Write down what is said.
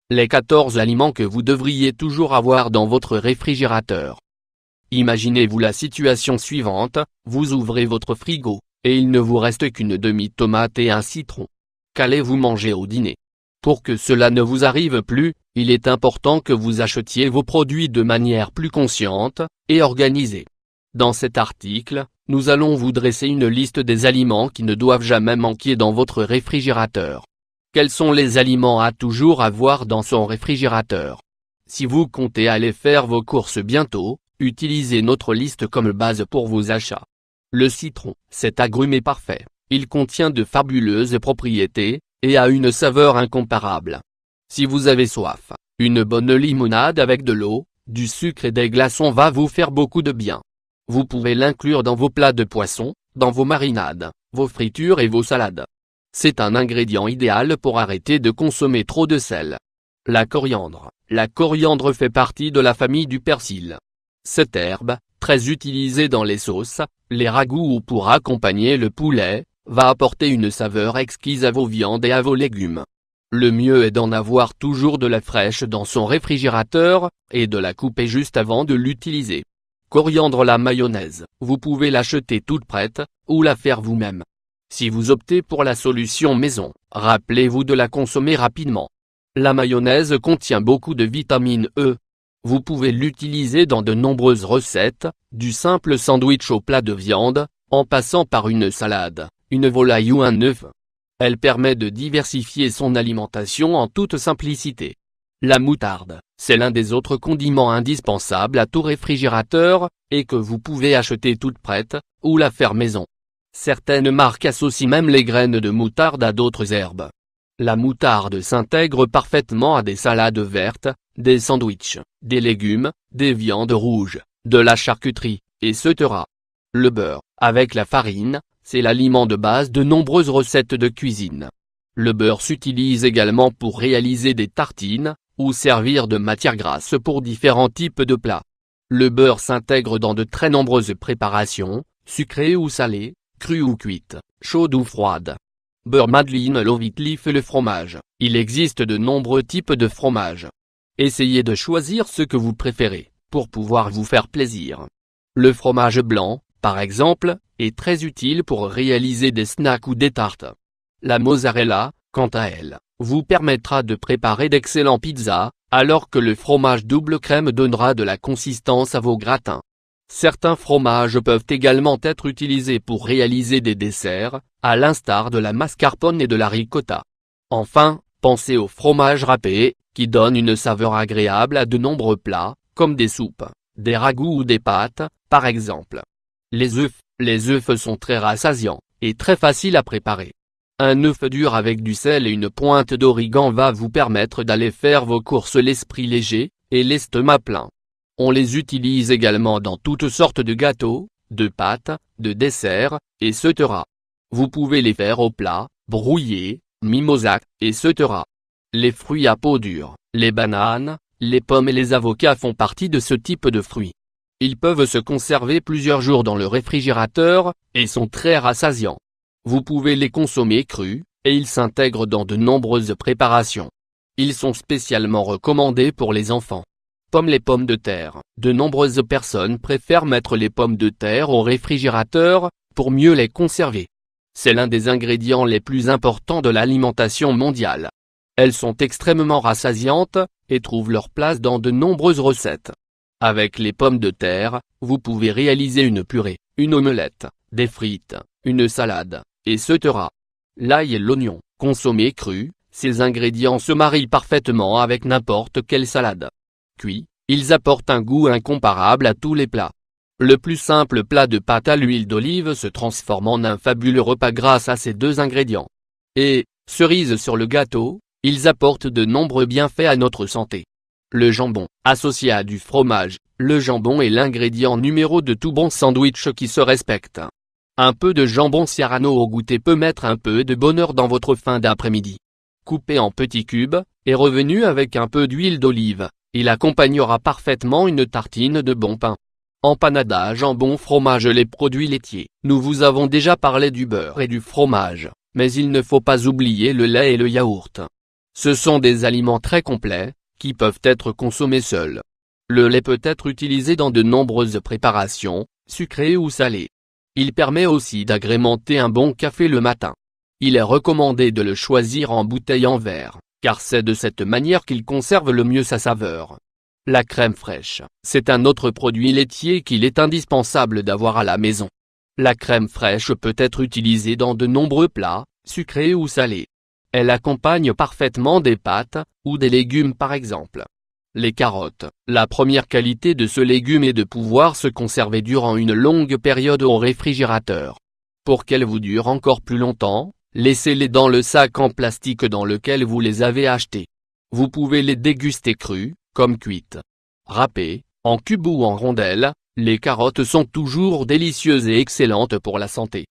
Les 14 aliments que vous devriez toujours avoir dans votre réfrigérateur. Imaginez-vous la situation suivante, vous ouvrez votre frigo, et il ne vous reste qu'une demi-tomate et un citron. Qu'allez-vous manger au dîner? Pour que cela ne vous arrive plus, il est important que vous achetiez vos produits de manière plus consciente et organisée. Dans cet article, nous allons vous dresser une liste des aliments qui ne doivent jamais manquer dans votre réfrigérateur. Quels sont les aliments à toujours avoir dans son réfrigérateur? Si vous comptez aller faire vos courses bientôt, utilisez notre liste comme base pour vos achats. Le citron, cet agrume est parfait. Il contient de fabuleuses propriétés, et a une saveur incomparable. Si vous avez soif, une bonne limonade avec de l'eau, du sucre et des glaçons va vous faire beaucoup de bien. Vous pouvez l'inclure dans vos plats de poisson, dans vos marinades, vos fritures et vos salades. C'est un ingrédient idéal pour arrêter de consommer trop de sel. La coriandre. La coriandre fait partie de la famille du persil. Cette herbe, très utilisée dans les sauces, les ragoûts ou pour accompagner le poulet, va apporter une saveur exquise à vos viandes et à vos légumes. Le mieux est d'en avoir toujours de la fraîche dans son réfrigérateur, et de la couper juste avant de l'utiliser. Coriandre. La mayonnaise, vous pouvez l'acheter toute prête, ou la faire vous-même. Si vous optez pour la solution maison, rappelez-vous de la consommer rapidement. La mayonnaise contient beaucoup de vitamine E. Vous pouvez l'utiliser dans de nombreuses recettes, du simple sandwich au plat de viande, en passant par une salade, une volaille ou un œuf. Elle permet de diversifier son alimentation en toute simplicité. La moutarde, c'est l'un des autres condiments indispensables à tout réfrigérateur, et que vous pouvez acheter toute prête, ou la faire maison. Certaines marques associent même les graines de moutarde à d'autres herbes. La moutarde s'intègre parfaitement à des salades vertes, des sandwichs, des légumes, des viandes rouges, de la charcuterie, etc. Le beurre, avec la farine, c'est l'aliment de base de nombreuses recettes de cuisine. Le beurre s'utilise également pour réaliser des tartines, ou servir de matière grasse pour différents types de plats. Le beurre s'intègre dans de très nombreuses préparations, sucrées ou salées, crues ou cuites, chaudes ou froides. Beurre Madeleine, low leaf et le fromage. Il existe de nombreux types de fromage. Essayez de choisir ce que vous préférez, pour pouvoir vous faire plaisir. Le fromage blanc, par exemple, est très utile pour réaliser des snacks ou des tartes. La mozzarella, quant à elle, vous permettra de préparer d'excellentes pizzas, alors que le fromage double crème donnera de la consistance à vos gratins. Certains fromages peuvent également être utilisés pour réaliser des desserts, à l'instar de la mascarpone et de la ricotta. Enfin, pensez au fromage râpé, qui donne une saveur agréable à de nombreux plats, comme des soupes, des ragoûts ou des pâtes, par exemple. Les œufs sont très rassasiants, et très faciles à préparer. Un œuf dur avec du sel et une pointe d'origan va vous permettre d'aller faire vos courses l'esprit léger, et l'estomac plein. On les utilise également dans toutes sortes de gâteaux, de pâtes, de desserts, etc. Vous pouvez les faire au plat, brouillés, mimosa, etc. Les fruits à peau dure, les bananes, les pommes et les avocats font partie de ce type de fruits. Ils peuvent se conserver plusieurs jours dans le réfrigérateur, et sont très rassasiants. Vous pouvez les consommer crus, et ils s'intègrent dans de nombreuses préparations. Ils sont spécialement recommandés pour les enfants. Les pommes de terre. De nombreuses personnes préfèrent mettre les pommes de terre au réfrigérateur, pour mieux les conserver. C'est l'un des ingrédients les plus importants de l'alimentation mondiale. Elles sont extrêmement rassasiantes, et trouvent leur place dans de nombreuses recettes. Avec les pommes de terre, vous pouvez réaliser une purée, une omelette, des frites, une salade, etc. L'ail et l'oignon, consommés crus, ces ingrédients se marient parfaitement avec n'importe quelle salade. Cuits, ils apportent un goût incomparable à tous les plats. Le plus simple plat de pâte à l'huile d'olive se transforme en un fabuleux repas grâce à ces deux ingrédients. Et, cerise sur le gâteau, ils apportent de nombreux bienfaits à notre santé. Le jambon, associé à du fromage, le jambon est l'ingrédient numéro de tout bon sandwich qui se respecte. Un peu de jambon Serrano au goûter peut mettre un peu de bonheur dans votre fin d'après-midi. Coupé en petits cubes, et revenu avec un peu d'huile d'olive, il accompagnera parfaitement une tartine de bon pain. Empanada, jambon, fromage, les produits laitiers. Nous vous avons déjà parlé du beurre et du fromage, mais il ne faut pas oublier le lait et le yaourt. Ce sont des aliments très complets, qui peuvent être consommés seuls. Le lait peut être utilisé dans de nombreuses préparations, sucrées ou salées. Il permet aussi d'agrémenter un bon café le matin. Il est recommandé de le choisir en bouteille en verre, car c'est de cette manière qu'il conserve le mieux sa saveur. La crème fraîche, c'est un autre produit laitier qu'il est indispensable d'avoir à la maison. La crème fraîche peut être utilisée dans de nombreux plats, sucrés ou salés. Elle accompagne parfaitement des pâtes, ou des légumes par exemple. Les carottes, la première qualité de ce légume est de pouvoir se conserver durant une longue période au réfrigérateur. Pour qu'elles vous durent encore plus longtemps, laissez-les dans le sac en plastique dans lequel vous les avez achetées. Vous pouvez les déguster crues, comme cuites. Râpées, en cubes ou en rondelles, les carottes sont toujours délicieuses et excellentes pour la santé.